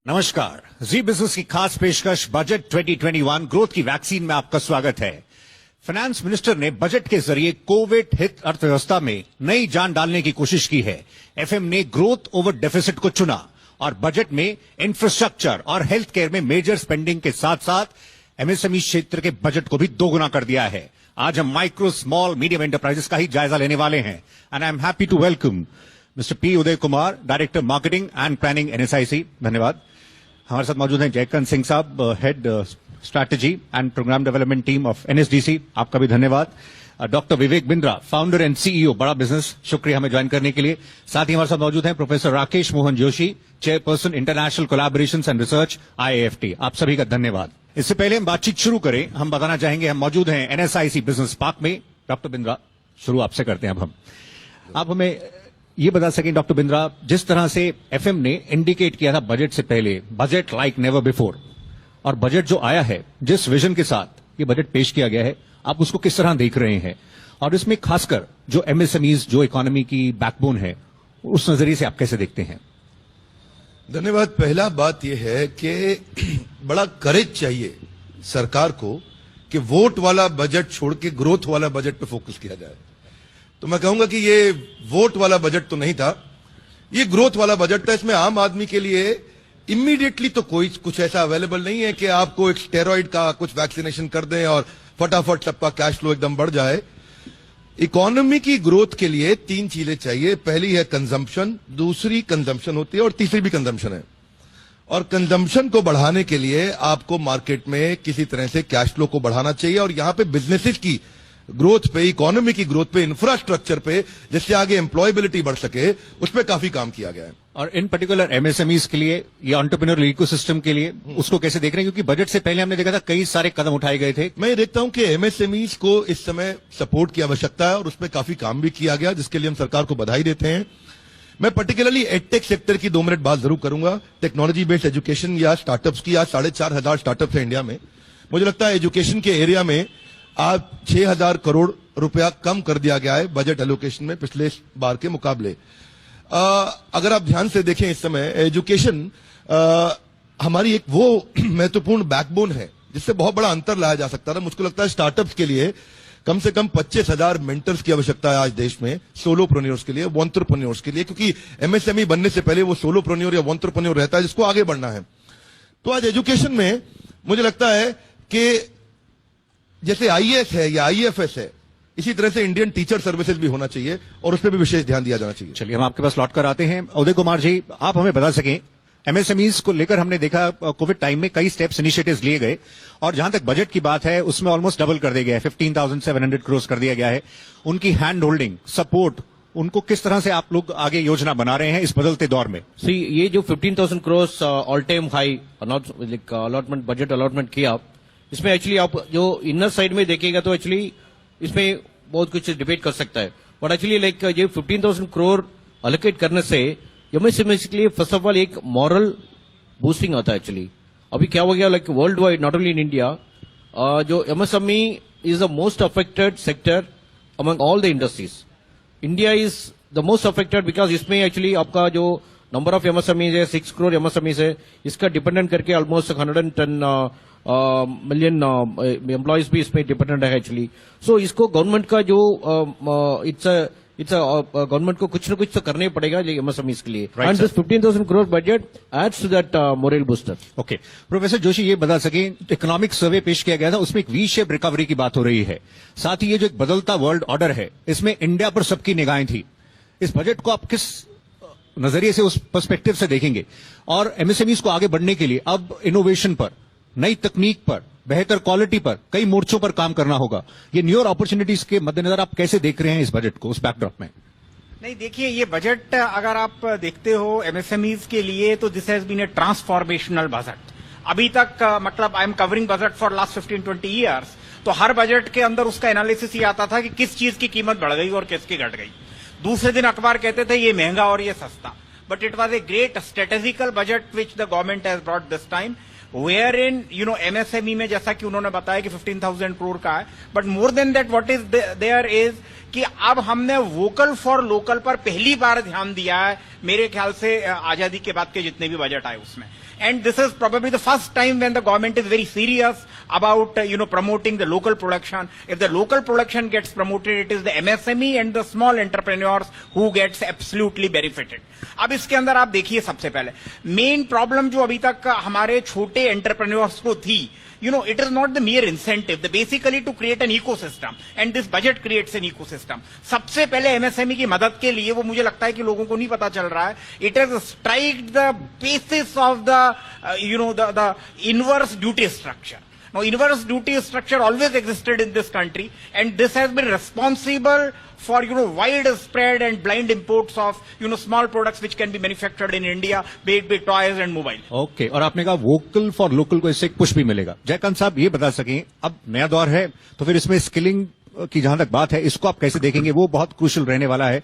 नमस्कार, जी बिजनेस की खास पेशकश बजट 2021 ग्रोथ की वैक्सीन में आपका स्वागत है। फाइनेंस मिनिस्टर ने बजट के जरिए कोविड हित अर्थव्यवस्था में नई जान डालने की कोशिश की है। एफएम ने ग्रोथ ओवर डेफिसिट को चुना और बजट में इंफ्रास्ट्रक्चर और हेल्थ केयर में मेजर स्पेंडिंग के साथ साथ एमएसएमई क्षेत्र के बजट को भी दोगुना कर दिया है। आज हम माइक्रो स्मॉल मीडियम एंटरप्राइजेस का ही जायजा लेने वाले हैं and I am happy to welcome mister P Uday Kumar, director marketing and planning NSIC. धन्यवाद। हमारे साथ मौजूद हैं जयकांत सिंह साहब, head strategy and programme development team of NSDC, आपका भी धन्यवाद। Doctor Vivek Bindra, founder and CEO Bada business, शुक्रिया हमें ज्वाइन करने के लिए। साथ ही हमारे साथ मौजूद हैं professor Rakesh Mohan Joshi, chairperson international collaborations and research IAFT, आप सभी का धन्यवाद। इससे पहले हम बातचीत शुरू करें, हम बताना चाहेंगे हम मौजूद हैं एनएसआईसी बिजनेस पार्क में। डॉक्टर बिंद्रा, शुरू आपसे करते हैं। अब आप हमें ये बता सकें डॉक्टर बिंद्रा, जिस तरह से एफएम ने इंडिकेट किया था बजट से पहले, बजट लाइक नेवर बिफोर, और बजट जो आया है, जिस विजन के साथ ये बजट पेश किया गया है, आप उसको किस तरह देख रहे हैं? और इसमें खासकर जो एमएसएमईज, जो इकोनॉमी की बैकबोन है, उस नजरिए से आप कैसे देखते हैं? धन्यवाद। पहला बात यह है कि बड़ा करेज चाहिए सरकार को कि वोट वाला बजट छोड़ के ग्रोथ वाला बजट पे फोकस किया जाए। तो मैं कहूंगा कि ये वोट वाला बजट तो नहीं था, ये ग्रोथ वाला बजट था। इसमें आम आदमी के लिए इमीडिएटली तो कोई कुछ ऐसा अवेलेबल नहीं है कि आपको एक स्टेरॉइड का कुछ वैक्सीनेशन कर दें और फटाफट सबका कैश फ्लो एकदम बढ़ जाए। इकोनॉमी की ग्रोथ के लिए तीन चीजें चाहिए। पहली है कंजम्पशन, दूसरी कंजम्पशन होती है और तीसरी भी कंजम्पशन है। और कंजम्पशन को बढ़ाने के लिए आपको मार्केट में किसी तरह से कैश फ्लो को बढ़ाना चाहिए और यहां पे बिजनेसेस की ग्रोथ पे, इकोनॉमी की ग्रोथ पे, इंफ्रास्ट्रक्चर पे, जिससे आगे एम्प्लॉयबिलिटी बढ़ सके, उस पर काफी काम किया गया है। और इन पर्टिकुलर एमएसएमईज के लिए या एंटरप्रेन्योरल इकोसिस्टम के लिए उसको कैसे देख रहे हैं? क्योंकि बजट से पहले हमने देखा था कई सारे कदम उठाए गए थे। मैं देखता हूं कि एमएसएमईज को इस समय सपोर्ट की आवश्यकता है और उसमें काफी काम भी किया गया, जिसके लिए हम सरकार को बधाई देते हैं। मैं पर्टिकुलरली एडटेक सेक्टर की 2 मिनट बात जरूर करूंगा। टेक्नोलॉजी बेस्ड एजुकेशन या स्टार्टअप्स की आज 4,500 स्टार्टअप्स है इंडिया में। मुझे लगता है एजुकेशन के एरिया में आज 6,000 करोड़ रुपया कम कर दिया गया है बजट एलोकेशन में पिछले बार के मुकाबले। अगर आप ध्यान से देखें, इस समय एजुकेशन हमारी एक वो महत्वपूर्ण बैकबोन है जिससे बहुत बड़ा अंतर लाया जा सकता है। मुझको लगता है स्टार्टअप्स के लिए कम से कम 25,000 मेंटर्स की आवश्यकता है आज देश में, सोलोप्रेन्योर्स के लिए, वॉन्ट्रप्रेन्योर्स के लिए, क्योंकि एमएसएमई बनने से पहले वो सोलोप्रेन्योर या वॉन्ट्रप्रेन्योर रहता है जिसको आगे बढ़ना है। तो आज एजुकेशन में मुझे लगता है कि जैसे आईएएस है या आईएफएस है, इसी तरह से इंडियन टीचर सर्विसेज भी होना चाहिए और उस पर भी विशेष ध्यान दिया जाना चाहिए। चलिए हम आपके पास लौट कर आते हैं। उदय कुमार जी, आप हमें बता सकें, एमएसएमईज को लेकर हमने देखा कोविड टाइम में कई स्टेप्स, इनिशिएटिव्स लिए गए और जहां तक बजट की बात है उसमें ऑलमोस्ट डबल कर दिया गया है, 15,700 करोड़ कर दिया गया है। उनकी हैंड होल्डिंग, सपोर्ट, उनको किस तरह से आप लोग आगे योजना बना रहे हैं इस बदलते दौर में? ये जो 15,000 crore all time high allotment, budget allotment किया, इसमें एक्चुअली आप जो इनर साइड में देखिएगा तो एक्चुअली इसमें बहुत कुछ डिबेट कर सकता है, बट एक्चुअली ये 15,000 करोड़ अलोकेट करने से एमएसएमई के लिए फर्स्ट ऑफ ऑल एक मॉरल बूस्टिंग आता है। एक्चुअली अभी क्या हो गया, world wide, not only in India, जो MSME is the most affected sector among all the industries. India is the most affected because इसमें एक्चुअली आपका जो नंबर ऑफ एमएसएमईज है, 6 करोड़ एमएसएमईज है, इसका डिपेंडेंट करके ऑलमोस्ट 110 मिलियन एम्प्लॉयज भी इसमें डिपेंडेंट है एक्चुअली। सो इसको गवर्नमेंट का जो इट्स गवर्नमेंट को कुछ न कुछ तो करना ही पड़ेगा एमएसएमईज के लिए, and this 15,000 crore budget adds to that moral booster. Okay, professor Joshi, ये बता सके, इकोनॉमिक सर्वे पेश किया गया था, उसमें एक वी शेप रिकवरी की बात हो रही है। साथ ही ये जो एक बदलता वर्ल्ड ऑर्डर है, इसमें इंडिया पर सबकी निगाहें थी। इस बजट को आप किस नजरिए से, उस पर्सपेक्टिव से देखेंगे? और एमएसएमईज को आगे बढ़ने के लिए अब इनोवेशन पर, नई तकनीक पर, बेहतर क्वालिटी पर, कई मोर्चों पर काम करना होगा। ये न्यू अपॉर्चुनिटीज के मद्देनजर आप कैसे देख रहे हैं इस बजट को, उस बैकड्रॉप में? नहीं, देखिए, ये बजट अगर आप देखते हो एमएसएमईज के लिए, तो this has been a transformational budget. अभी तक मतलब I am covering budget for last 15-20 years, तो हर बजट के अंदर उसका एनालिसिस ये आता था कि किस चीज की कीमत बढ़ गई और किसकी घट गई। दूसरे दिन अखबार कहते थे ये महंगा और ये सस्ता, but it was a great strategical budget which the government has brought this time, where in MSME में जैसा कि उन्होंने बताया कि 15,000 करोड़ का है, but more than that what is there is कि अब हमने वोकल फॉर लोकल पर पहली बार ध्यान दिया है, मेरे ख्याल से आजादी के बाद के जितने भी बजट आए उसमें। And this is probably the first time when the government is very serious about, promoting the local production. If the local production gets promoted, it is the MSME and the small entrepreneurs who gets absolutely benefited. अब इसके अंदर आप देखिए सबसे पहले main problem जो अभी तक हमारे छोटे एंटरप्रेन्योर्स को थी, it is not the mere incentive, the basically to create an ecosystem, and this budget creates an ecosystem. सबसे पहले एमएसएमई की मदद के लिए वो मुझे लगता है कि लोगों को नहीं पता चल रहा है. It has striked the basis of the inverse duty structure. Now, inverse duty structure always existed in this country, and this has been responsible for, widespread and blind imports of, small products which can be manufactured in India, be it toys and mobile. Okay और आपने कहा vocal for local को इससे एक push भी मिलेगा. जयकांत साहब ये बता सकें, अब नया दौर है तो फिर इसमें स्किलिंग की जहां तक बात है, इसको आप कैसे देखेंगे? वो बहुत क्रूशियल रहने वाला है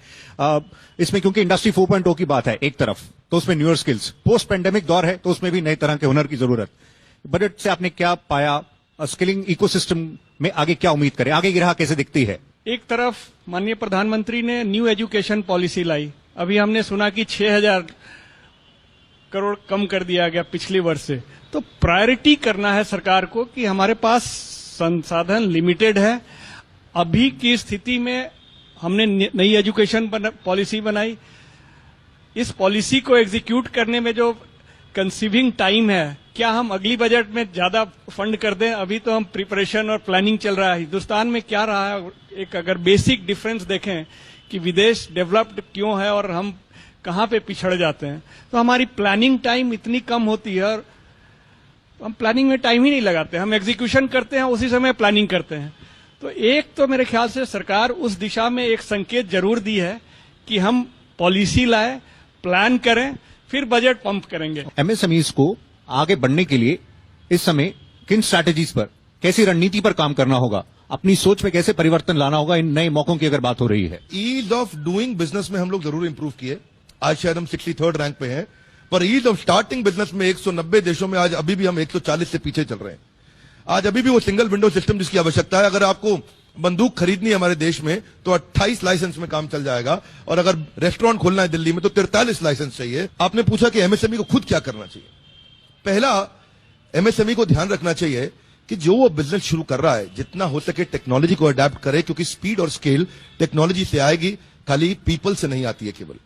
इसमें, क्योंकि इंडस्ट्री 4.0 की बात है एक तरफ, तो उसमें न्यूअर स्किल्स, पोस्ट पेंडेमिक दौर है तो उसमें भी नए तरह के हुनर की जरूरत. बजट से आपने क्या पाया? स्किलिंग इकोसिस्टम में आगे क्या उम्मीद करें? आगे की राह कैसे दिखती है? एक तरफ माननीय प्रधानमंत्री ने न्यू एजुकेशन पॉलिसी लाई. अभी हमने सुना कि 6,000 करोड़ कम कर दिया गया पिछले वर्ष से. तो प्रायोरिटी करना है सरकार को कि हमारे पास संसाधन लिमिटेड है. अभी की स्थिति में हमने नई एजुकेशन पॉलिसी बनाई. इस पॉलिसी को एग्जीक्यूट करने में जो कंसीविंग टाइम है, क्या हम अगली बजट में ज्यादा फंड कर दें? अभी तो हम प्रिपरेशन और प्लानिंग चल रहा है. हिंदुस्तान में क्या रहा है, एक अगर बेसिक डिफरेंस देखें कि विदेश डेवलप्ड क्यों है और हम कहां पे पिछड़ जाते हैं, तो हमारी प्लानिंग टाइम इतनी कम होती है और हम प्लानिंग में टाइम ही नहीं लगाते. हम एग्जीक्यूशन करते हैं, उसी समय प्लानिंग करते हैं. तो एक तो मेरे ख्याल से सरकार उस दिशा में एक संकेत जरूर दी है कि हम पॉलिसी लाए, प्लान करें, फिर बजट पंप करेंगे. एमएसएमईज को आगे बढ़ने के लिए इस समय किन स्ट्रैटेजीज पर, कैसी रणनीति पर काम करना होगा? अपनी सोच में कैसे परिवर्तन लाना होगा? इन नए मौकों की अगर बात हो रही है, ईज ऑफ डूइंग बिजनेस में हम लोग जरूर इंप्रूव किए. आज शायद हम 63rd रैंक पे हैं, पर ईज ऑफ स्टार्टिंग बिजनेस में 190 देशों में आज अभी भी हम 140 से पीछे चल रहे हैं. आज अभी भी वो सिंगल विंडो सिस्टम जिसकी आवश्यकता है, अगर आपको बंदूक खरीदनी है हमारे देश में तो 28 लाइसेंस में काम चल जाएगा, और अगर रेस्टोरेंट खोलना है दिल्ली में तो 43 लाइसेंस चाहिए. आपने पूछा कि एमएसएमई को खुद क्या करना चाहिए. पहला, एमएसएमई को ध्यान रखना चाहिए कि जो वो बिजनेस शुरू कर रहा है, जितना हो सके टेक्नोलॉजी को अडेप्ट करे, क्योंकि स्पीड और स्केल टेक्नोलॉजी से आएगी, खाली पीपल से नहीं आती है. केवल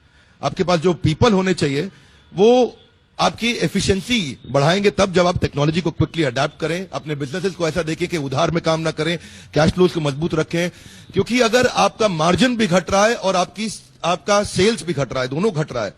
आपके पास जो पीपल होने चाहिए वो आपकी एफिशिएंसी बढ़ाएंगे तब जब आप टेक्नोलॉजी को क्विकली अडेप्ट करें. अपने बिजनेसेस को ऐसा देखें कि उधार में काम ना करें, कैश फ्लोज को मजबूत रखें, क्योंकि अगर आपका मार्जिन भी घट रहा है और आपका सेल्स भी घट रहा है, दोनों घट रहा है,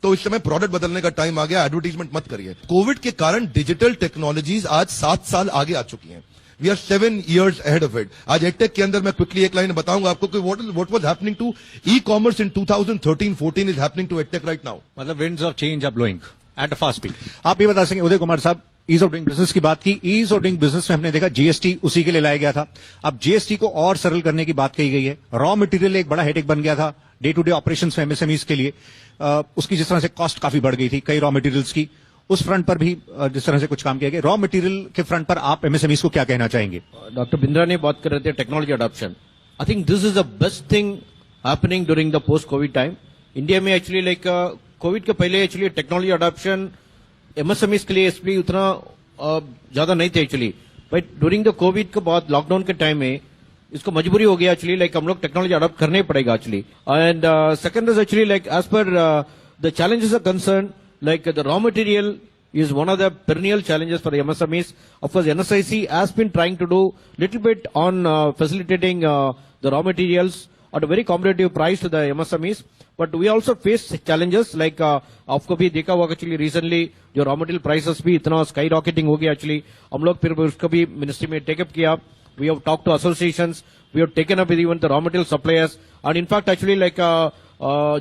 तो इस समय प्रोडक्ट बदलने का टाइम आ गया. एडवर्टीजमेंट मत करिए. कोविड के कारण डिजिटल टेक्नोलॉजीज आज 7 साल आगे आ चुकी हैं. We are 7 years ahead of it. आज एडटेक के अंदर मैं क्विकली एक लाइन बताऊंगा आपको कि what was happening to e-commerce in 2013-14 is happening to edtech right now. मतलब winds of change are blowing at a fast speed. आप ये बता सकेंगे उदय कुमार साहब, ईज ऑफ डूइंग बिजनेस की बात की. ईज ऑफ डूइंग बिजनेस में हमने देखा जीएसटी उसी के लिए लाया गया था. अब जीएसटी को और सरल करने की बात कही गई है. रॉ मटेरियल एक बड़ा हेडेक बन गया था डे टू डे ऑपरेशंस में एमएसएमईज के लिए. उसकी जिस तरह से कॉस्ट काफी बढ़ गई थी कई रॉ मटेरियल्स की, उस फ्रंट पर भी जिस तरह से कुछ काम किया गया. रॉ मटेरियल के फ्रंट पर आप एमएसएमईज को क्या कहना चाहेंगे? डॉक्टर बिंद्रा ने बात कर रहे थे technology adoption. I think this is the best thing happening during the post Covid time. India में एक्चुअली लाइक कोविड के पहले एक्चुअली टेक्नोलॉजी अडॉप्शन एमएसएमईज के लिए इसलिए उतना ज्यादा नहीं थे actually. But during the Covid के बाद लॉकडाउन के टाइम में इसको मजबूरी हो गया एक्चुअली, लाइक हम लोग टेक्नोलॉजी अडॉप्ट करने ही पड़ेगा actually. And second is actually like as per the challenges are concerned, like the raw material is one of the perennial challenges for the MSMEs. Of course, NSIC has been trying to do little bit on facilitating the raw materials at a very competitive price to the MSMEs. But we also face challenges like आपको भी देखा होगा actually recently जो raw material prices भी इतना sky rocketing हो गया actually. हम लोग फिर उसको भी मिनिस्ट्री में टेकअप किया. We have talked to associations. We have taken up with even the raw material suppliers. And in fact actually like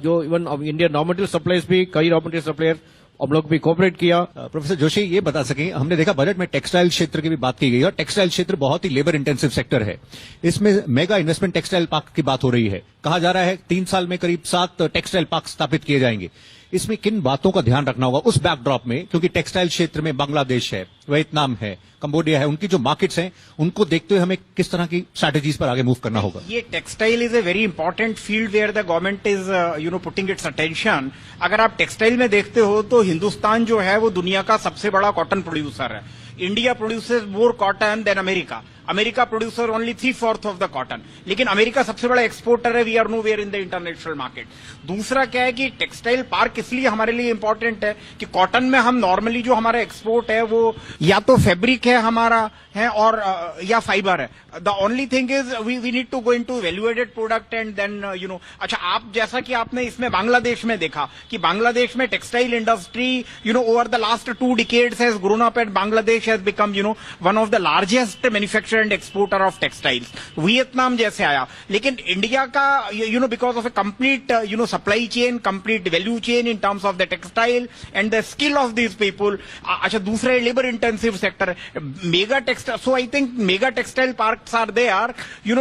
जो even Indian raw material suppliers भी, कई रॉ मटेरियल सप्लायर हम लोग भी कोऑपरेट किया. Professor Joshi ये बता सकें, हमने देखा बजट में टेक्सटाइल क्षेत्र की भी बात की गई और टेक्सटाइल क्षेत्र बहुत ही लेबर इंटेंसिव सेक्टर है. इसमें मेगा इन्वेस्टमेंट टेक्सटाइल पार्क की बात हो रही है. कहा जा रहा है 3 साल में करीब 7 टेक्सटाइल पार्क स्थापित किए जाएंगे. इसमें किन बातों का ध्यान रखना होगा उस बैकड्रॉप में, क्योंकि टेक्सटाइल क्षेत्र में बांग्लादेश है, वियतनाम है, कंबोडिया है, उनकी जो मार्केट्स हैं उनको देखते हुए हमें किस तरह की स्ट्रैटेजीज पर आगे मूव करना होगा? ये textile is a very important field where the government is putting its attention. अगर आप टेक्सटाइल में देखते हो तो हिंदुस्तान जो है वो दुनिया का सबसे बड़ा कॉटन प्रोड्यूसर है। India produces more cotton than America. America producer only 3/4 of the cotton, लेकिन अमेरिका सबसे बड़ा एक्सपोर्टर है। We are nowhere in the international market. दूसरा क्या है कि टेक्सटाइल पार्क इसलिए हमारे लिए इंपॉर्टेंट है कि कॉटन में हम नॉर्मली जो हमारा एक्सपोर्ट है वो या तो फैब्रिक है हमारा है और या फाइबर है। The only thing is we need to go into value added product and then अच्छा, आप जैसा कि आपने इसमें बांग्लादेश में देखा कि बांग्लादेश में textile industry over the last 2 decades has grown up and Bangladesh has become one of the largest manufacturer and exporter of textiles. Vietnam जैसे आया, लेकिन इंडिया का because of A complete supply chain, complete value chain in terms of the textile and the skill of this people. अच्छा, दूसरा labour intensive sector mega textile. So I think mega textile parks are there,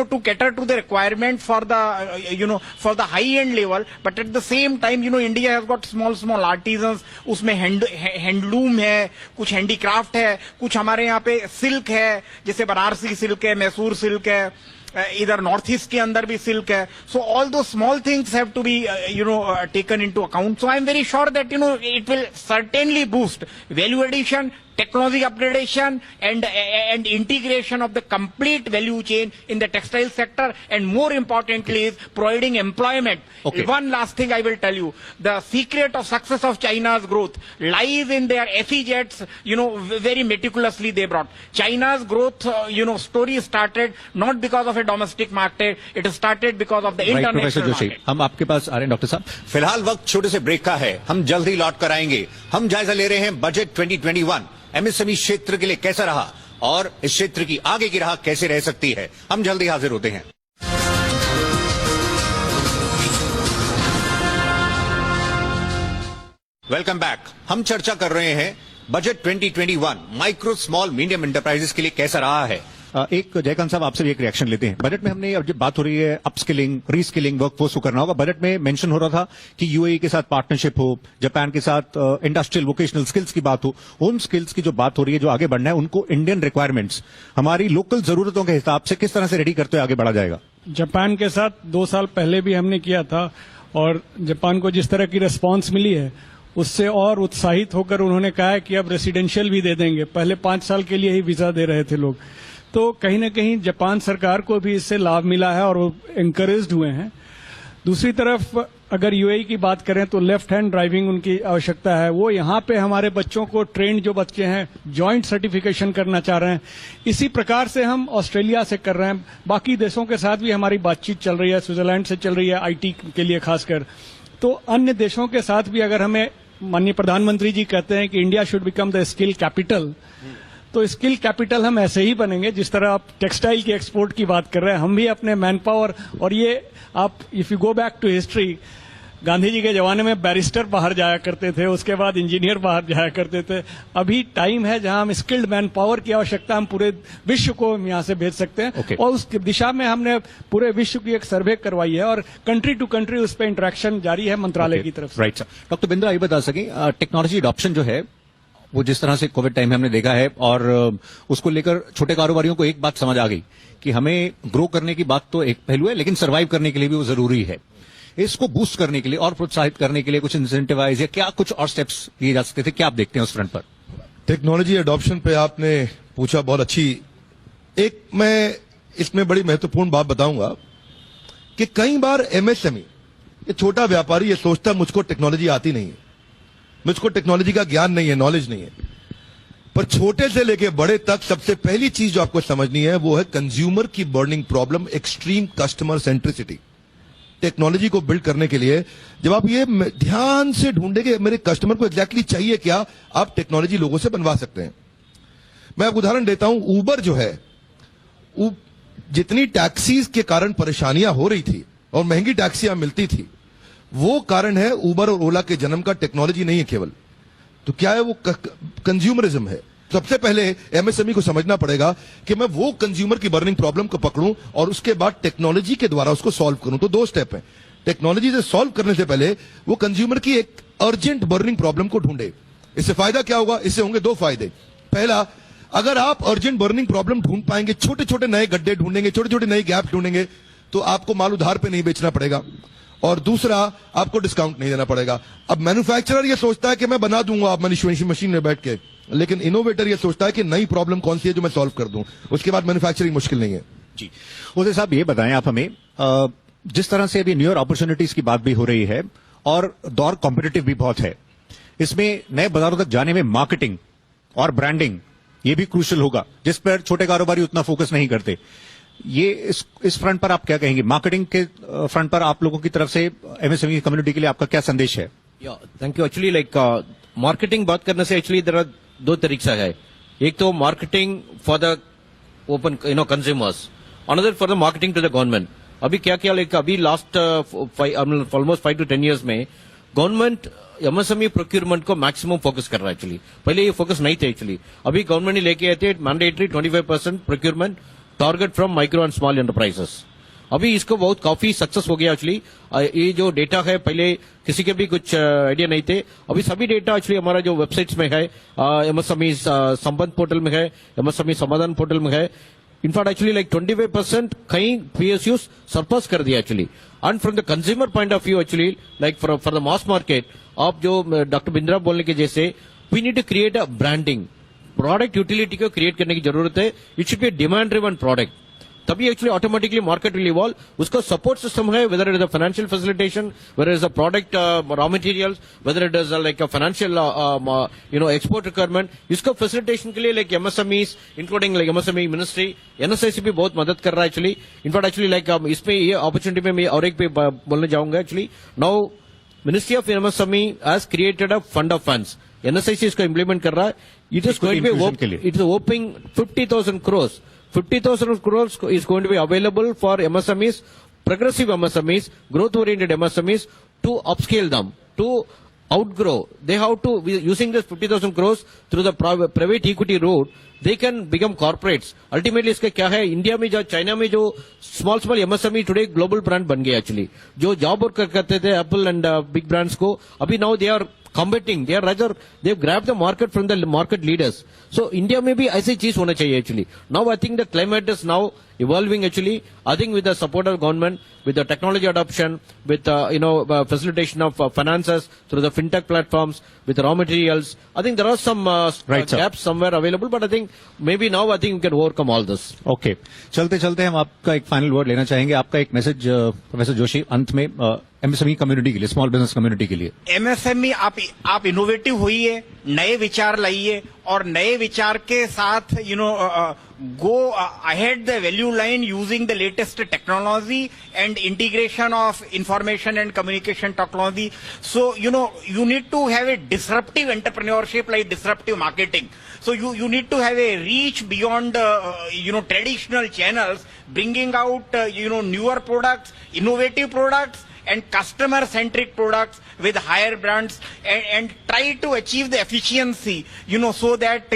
to cater to the requirement for the, for the high end level. But at the same time, India has got small artisans. उसमें handloom है, कुछ handicraft है, कुछ हमारे यहाँ पे silk है, जैसे बनारसी सिल्क है, मैसूर सिल्क है, इधर नॉर्थ ईस्ट के अंदर भी सिल्क है। So all two small things have to be taken into account. So I am very sure that it will certainly boost value addition, technology upgradation and integration of the complete value chain in the textile sector, and more importantly is providing employment. Okay. One last thing I will tell you, the secret of success of China's growth lies in their SEZs, very meticulously they brought. China's growth, story started not because of a domestic market, it started because of the international market. हम आपके पास आ रहे हैं doctor साहब। फिलहाल वक्त छोटे से break का है, हम जल्द ही लौट कर आएंगे। हम जायजा ले रहे हैं बजट 2021 एमएसएमई क्षेत्र के लिए कैसा रहा और इस क्षेत्र की आगे की राह कैसे रह सकती है। हम जल्दी हाजिर होते हैं। Welcome back. हम चर्चा कर रहे हैं budget 2021 micro small medium enterprises के लिए कैसा रहा है। एक जयकांत साहब आपसे भी एक रिएक्शन लेते हैं। बजट में हमने अब जब बात हो रही है अपस्किलिंग, रीस्किलिंग, वर्कफोर्स को करना होगा, बजट में मेंशन हो रहा था कि यूएई के साथ पार्टनरशिप हो, जापान के साथ इंडस्ट्रियल वोकेशनल स्किल्स की बात हो। उन स्किल्स की जो बात हो रही है जो आगे बढ़ना है, उनको इंडियन रिक्वायरमेंट्स हमारी लोकल जरूरतों के हिसाब से किस तरह से रेडी करते हुए आगे बढ़ा जाएगा? जापान के साथ 2 साल पहले भी हमने किया था और जापान को जिस तरह की रिस्पांस मिली है उससे और उत्साहित होकर उन्होंने कहा है कि अब रेसिडेंशियल भी दे देंगे। पहले 5 साल के लिए ही वीजा दे रहे थे लोग। तो कहीं ना कहीं जापान सरकार को भी इससे लाभ मिला है और वो एनकरेज्ड हुए हैं। दूसरी तरफ अगर यूएई की बात करें तो लेफ्ट हैंड ड्राइविंग उनकी आवश्यकता है। वो यहाँ पे हमारे बच्चों को ट्रेंड जो बच्चे हैं जॉइंट सर्टिफिकेशन करना चाह रहे हैं। इसी प्रकार से हम ऑस्ट्रेलिया से कर रहे हैं, बाकी देशों के साथ भी हमारी बातचीत चल रही है, स्विट्जरलैंड से चल रही है आईटी के लिए खासकर। तो अन्य देशों के साथ भी अगर हमें माननीय प्रधानमंत्री जी कहते हैं कि India should become the skill capital, तो स्किल कैपिटल हम ऐसे ही बनेंगे जिस तरह आप टेक्सटाइल की एक्सपोर्ट की बात कर रहे हैं। हम भी अपने मैन पावर, और ये आप if you go back to history, Gandhi ji के जमाने में बैरिस्टर बाहर जाया करते थे, उसके बाद इंजीनियर बाहर जाया करते थे। अभी टाइम है जहां हम स्किल्ड मैन पावर की आवश्यकता हम पूरे विश्व को यहां से भेज सकते हैं। Okay. और उस दिशा में हमने पूरे विश्व की एक सर्वे करवाई है और कंट्री टू कंट्री उस पर इंटरेक्शन जारी है मंत्रालय की तरफ से। Right sir. डॉक्टर बिंद्रा ये बता सकें, टेक्नोलॉजी अडॉप्शन जो है वो जिस तरह से कोविड टाइम में हमने देखा है और उसको लेकर छोटे कारोबारियों को एक बात समझ आ गई कि हमें ग्रो करने की बात तो एक पहलू है, लेकिन सर्वाइव करने के लिए भी वो जरूरी है। इसको बूस्ट करने के लिए और प्रोत्साहित करने के लिए कुछ इंसेंटिवाइज या क्या कुछ और स्टेप्स लिए जा सकते थे? क्या आप देखते हैं उस फ्रंट पर? टेक्नोलॉजी अडॉप्शन पे आपने पूछा, बहुत अच्छी। एक मैं इसमें बड़ी महत्वपूर्ण बात बताऊंगा कि कई बार एमएसएमई, ये छोटा व्यापारी, ये सोचता मुझको टेक्नोलॉजी आती नहीं है, मुझको टेक्नोलॉजी का ज्ञान नहीं है, नॉलेज नहीं है। पर छोटे से लेके बड़े तक सबसे पहली चीज जो आपको समझनी है वो है कंज्यूमर की burning problem, extreme customer centricity. Technology को बिल्ड करने के लिए जब आप ये ध्यान से ढूंढेंगे मेरे कस्टमर को एग्जैक्टली चाहिए क्या, आप टेक्नोलॉजी लोगों से बनवा सकते हैं। मैं आपको उदाहरण देता हूं, ऊबर जो है, जितनी टैक्सीज के कारण परेशानियां हो रही थी और महंगी टैक्सियां मिलती थी, वो कारण है ऊबर और ओला के जन्म का, टेक्नोलॉजी नहीं है केवल। तो क्या है वो? कंज्यूमरिज्म है। सबसे पहले एमएसएमई को समझना पड़ेगा कि मैं वो कंज्यूमर की बर्निंग प्रॉब्लम को पकड़ूं और उसके बाद टेक्नोलॉजी के द्वारा उसको सॉल्व करूं। तो 2 स्टेप हैं। टेक्नोलॉजी से सॉल्व करने से पहले वो कंज्यूमर की एक अर्जेंट बर्निंग प्रॉब्लम को ढूंढे। इससे फायदा क्या होगा? इससे होंगे दो फायदे। पहला, अगर आप अर्जेंट बर्निंग प्रॉब्लम ढूंढ पाएंगे, छोटे छोटे नए गड्ढे ढूंढेंगे, छोटे छोटे नए गैप ढूंढेंगे, तो आपको माल उधार पे नहीं बेचना पड़ेगा। और दूसरा, आपको डिस्काउंट नहीं देना पड़ेगा। अब मैन्युफैक्चरर ये सोचता है कि मैं बना दूंगा आप मशीन में बैठ के, लेकिन इनोवेटर ये सोचता है कि नई प्रॉब्लम कौन सी है जो मैं सॉल्व कर दूं, उसके बाद मैन्युफैक्चरिंग मुश्किल नहीं है। जी, उदय साहब ये बताएं आप हमें, जिस तरह से अभी न्यूअर अपॉर्चुनिटीज की बात भी हो रही है और दौर कॉम्पिटिटिव भी बहुत है, इसमें नए बाजारों तक जाने में मार्केटिंग और ब्रांडिंग ये भी क्रूशियल होगा, जिस पर छोटे कारोबारी उतना फोकस नहीं करते। ये इस फ्रंट पर आप क्या कहेंगे? मार्केटिंग के फ्रंट पर आप लोगों की तरफ से एमएसएमई कम्युनिटी के लिए आपका क्या संदेश है? Thank you. Actually like marketing बात करने से एक्चुअली इधर दो तरीका है। एक तो marketing for the open consumers, another for the marketing to the government. अभी क्या क्या लाइक अभी लास्ट ऑलमोस्ट 5 to 10 years में गवर्नमेंट एमएसएमई प्रोक्यूरमेंट को मैक्सिमम फोकस कर रहा है। एक्चुअली पहले ये फोकस नहीं थे। एक्चुअली अभी गवर्नमेंट ने लेके आए थे mandatory 25% procurement target from micro and small enterprises. अभी इसको बहुत काफी सक्सेस हो गया। एक्चुअली ये जो डेटा है, पहले किसी के भी कुछ आइडिया नहीं थे, अभी सभी डेटा एक्चुअली हमारा जो वेबसाइट्स में है, एमएसएमई संबंध पोर्टल में है, एमएसएमई समाधान पोर्टल में है। इनफैक्ट एक्चुअली लाइक 25% कहीं पीएसयूज सरपास कर दिया actually. And from the consumer point of view actually like for the mass market, आप जो डॉक्टर बिंद्रा बोलने के जैसे, we need to create a branding, product utility को क्रिएट करने की जरूरत है। It should be demand driven product, तभी actually automatically market will evolve. उसका सपोर्ट सिस्टम है, whether it is a financial facilitation, whether is a product raw materials, whether it is like a financial export requirement. इसको facilitation के लिए like MSMEs including like MSME ministry, NSIC भी बहुत मदद कर रहा है एक्चुअली। इनफैक्ट एक्चुअली लाइक इसमें ये अपॉर्चुनिटी में मैं और एक पे बोलने जाऊंगा। Actually now ministry of MSME has created a fund of funds, NSIC इसको इंप्लीमेंट कर रहा है। It is going to be it is opening 50,000 crores. 50,000 crores is going to be available for MSMEs, progressive MSMEs, growth-oriented MSMEs, to upscale them, to outgrow. They have to, using this 50,000 crores through the private equity route, they can become corporates. Ultimately, इसका क्या है, India में जो China में जो small MSME today global brand बन गया actually. जो जॉब वर्क करते थे एप्पल एंड बिग ब्रांड्स को, अभी now they are competing, they are rather they've grabbed the market from the market leaders. So India में भी ऐसी चीज होना चाहिए actually. Now I think the climate is now evolving actually. I think with the support of government, with the technology adoption, with facilitation of finances through the fintech platforms, with raw materials, I think there are some gaps somewhere available, but I think maybe now I think we can overcome all this. Okay, चलते चलते हम आपका एक final word लेना चाहेंगे। आपका एक message professor Joshi अंत में एमएसएमई कम्युनिटी के लिए, स्मॉल बिजनेस कम्युनिटी के लिए। एमएसएमई आप इनोवेटिव होइए, नए विचार लाइए और नए विचार के साथ go ahead the value line using the latest technology and integration of information and communication technology. So you need to have a disruptive entrepreneurship like disruptive marketing. So you need to have a reach beyond traditional channels, bringing out newer products, innovative products, and customer-centric products with higher brands, and try to achieve the efficiency, so that,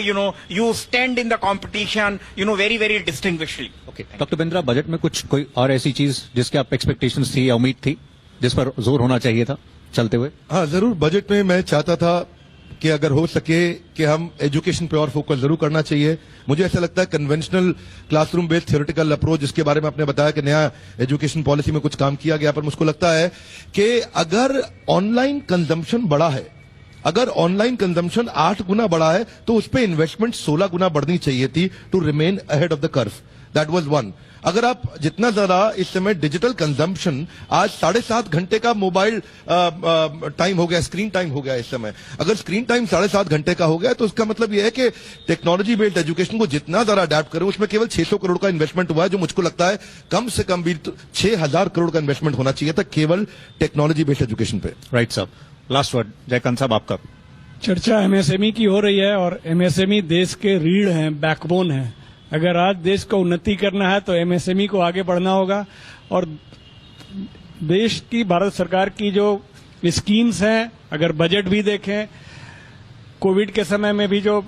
you stand in the competition, very, very distinguishedly. Okay, doctor Bindra, budget में कुछ कोई और ऐसी चीज जिसके आप expectations थी या उम्मीद थी जिस पर जोर होना चाहिए था चलते हुए? हाँ, जरूर। बजट में मैं चाहता था कि अगर हो सके कि हम एजुकेशन पे और फोकस जरूर करना चाहिए। मुझे ऐसा लगता है conventional classroom based theoretical approach, जिसके बारे में आपने बताया कि नया एजुकेशन पॉलिसी में कुछ काम किया गया, पर मुझको लगता है कि अगर ऑनलाइन कंजम्पशन बढ़ा है, अगर ऑनलाइन कंजम्पशन 8 गुना बढ़ा है, तो उस पर इन्वेस्टमेंट 16 गुना बढ़नी चाहिए थी to remain ahead of the curve. That was one. अगर आप जितना ज्यादा इस समय डिजिटल कंजम्पशन, आज 7.5 घंटे का मोबाइल टाइम हो गया, स्क्रीन टाइम हो गया इस समय। अगर स्क्रीन टाइम 7.5 घंटे का हो गया, तो उसका मतलब यह है कि टेक्नोलॉजी बेस्ड एजुकेशन को जितना ज्यादा अडेप्ट करें, उसमें केवल 600 करोड़ का इन्वेस्टमेंट हुआ है, जो मुझको लगता है कम से कम भी 6,000 करोड़ का इन्वेस्टमेंट होना चाहिए था केवल टेक्नोलॉजी बेस्ड एजुकेशन पे। राइट साहब, लास्ट वर्ड जयकांत साहब आपका। चर्चा एमएसएमई की हो रही है और एमएसएमई देश के रीढ़ हैं, बैकबोन है। अगर आज देश को उन्नति करना है तो एमएसएमई को आगे बढ़ना होगा, और देश की, भारत सरकार की जो स्कीम्स हैं, अगर बजट भी देखें, कोविड के समय में भी जो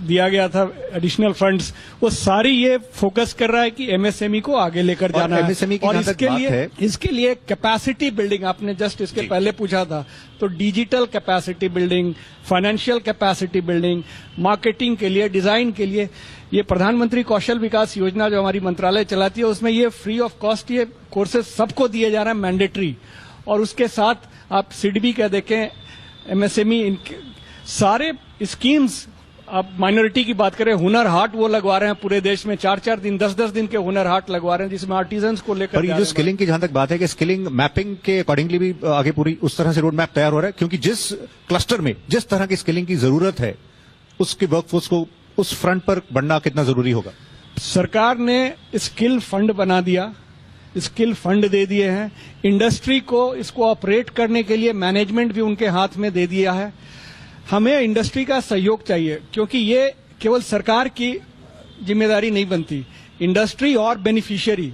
दिया गया था एडिशनल फंड्स, वो सारी ये फोकस कर रहा है कि एमएसएमई को आगे लेकर और जाना है। MSME की और जहां तक इसके बात लिए है- इसके लिए कैपेसिटी बिल्डिंग, आपने जस्ट इसके जी। पहले पूछा था, तो digital capacity building, financial capacity building, marketing के लिए, डिजाइन के लिए, ये प्रधानमंत्री कौशल विकास योजना जो हमारी मंत्रालय चलाती है, उसमें ये फ्री ऑफ कॉस्ट ये कोर्सेज सबको दिए जा रहे हैं, मैंडेटरी। और उसके साथ आप सिडबी का देखें, एमएसएमई, इनके सारे स्कीम्स, आप माइनॉरिटी की बात करें, हुनर हाट वो लगवा रहे हैं पूरे देश में, 4-4 दिन, 10-10 दिन के हुनर हाट लगवा रहे हैं, जिसमें आर्टिजन्स को लेकर पर ये जा जो रहे हैं। स्किलिंग की जहां तक बात है कि स्किलिंग मैपिंग के अकॉर्डिंगली भी आगे पूरी उस तरह से रोड मैप तैयार हो रहा है, क्योंकि जिस क्लस्टर में जिस तरह की स्किलिंग की जरूरत है, उसके वर्कफोर्स को उस फ्रंट पर बढ़ना कितना जरूरी होगा? सरकार ने स्किल फंड बना दिया, स्किल फंड दे दिए हैं, इंडस्ट्री को इसको ऑपरेट करने के लिए मैनेजमेंट भी उनके हाथ में दे दिया है। हमें इंडस्ट्री का सहयोग चाहिए, क्योंकि ये केवल सरकार की जिम्मेदारी नहीं बनती, इंडस्ट्री और बेनिफिशियरी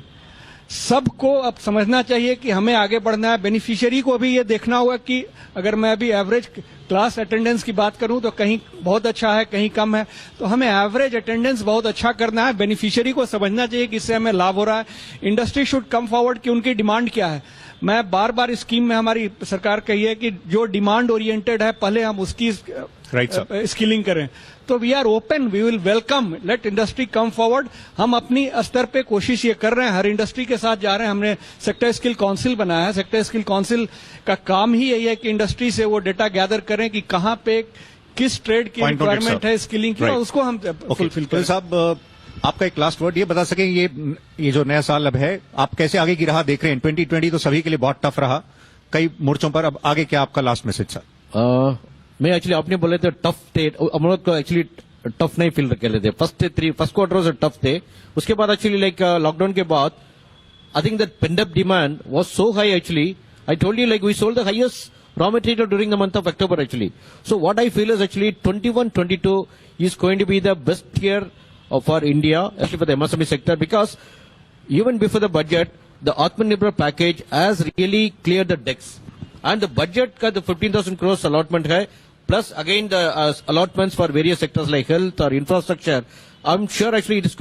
सबको अब समझना चाहिए कि हमें आगे बढ़ना है। बेनिफिशियरी को भी ये देखना होगा कि अगर मैं अभी एवरेज क्लास अटेंडेंस की बात करूं तो कहीं बहुत अच्छा है, कहीं कम है, तो हमें एवरेज अटेंडेंस बहुत अच्छा करना है। बेनिफिशियरी को समझना चाहिए कि इससे हमें लाभ हो रहा है। इंडस्ट्री शुड कम फॉरवर्ड कि उनकी डिमांड क्या है। मैं बार बार स्कीम में हमारी सरकार कही है कि जो डिमांड ओरिएंटेड है, पहले हम उसकी Right, sir. स्किलिंग करें। तो we are open, we will welcome, let industry come forward. हम अपनी स्तर पे कोशिश ये कर रहे हैं, हर इंडस्ट्री के साथ जा रहे हैं। हमने सेक्टर स्किल काउंसिल बनाया है। सेक्टर स्किल काउंसिल का काम ही यही है कि इंडस्ट्री से वो डेटा गैदर करें कि कहां पे किस ट्रेड की Point noted, रिक्वायरमेंट sir. है स्किलिंग की, Right. और उसको हम फुलफिल तो करें। साहब, आपका एक लास्ट वर्ड ये बता सकें, ये जो नया साल अब है, आप कैसे आगे की राह देख रहे हैं? 2020 तो सभी के लिए बहुत टफ रहा कई मोर्चों पर, अब आगे क्या आपका लास्ट मैसेज सर? मैं एक्चुअली आपने बोले थे टफ थे, हम लोग को एक्चुअली टफ नहीं फील कर रहे थे। फर्स्ट क्वार्टर वाज टफ थे। उसके बाद एक्चुअली लाइक लॉकडाउन के बाद I think that pent up demand was so high actually. I told you like we sold the highest raw material during the month of October actually. So what I feel is actually 21-22 is going to be the best year for India, especially for the MSME sector, because even before the budget, the Atmanirbhar package has really cleared the decks. And the budget का the 15,000 crores allotment है, plus again the allotments for various sectors like health or infrastructure. I'm sure actually it's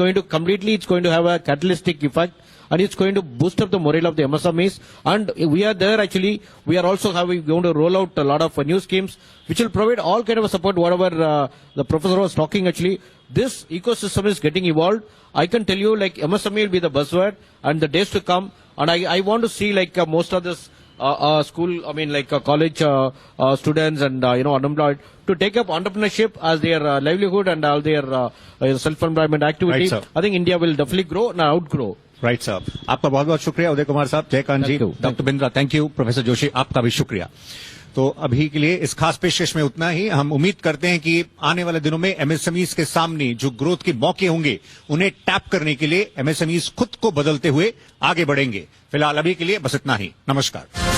going to have a catalytic effect, and it's going to boost up the morale of the MSMEs. And we are there actually. We are also going to roll out a lot of new schemes which will provide all kind of support. Whatever the professor was talking actually, this ecosystem is getting evolved. I can tell you like MSME will be the buzzword and the days to come. And I want to see like most of this school, I mean like college students and unemployed to take up entrepreneurship as their livelihood and all their self-employment activity. Right, sir. I think India will definitely grow and outgrow. Right साहब, आपका बहुत बहुत शुक्रिया उदय कुमार साहब, जयकांत जी, Thank you. Doctor Bindra, thank you, professor Joshi, आपका भी शुक्रिया। तो अभी के लिए इस खास पेशकश में उतना ही। हम उम्मीद करते हैं कि आने वाले दिनों में एमएसएमईज के सामने जो ग्रोथ के मौके होंगे, उन्हें टैप करने के लिए एमएसएमईज खुद को बदलते हुए आगे बढ़ेंगे। फिलहाल अभी के लिए बस इतना ही। नमस्कार।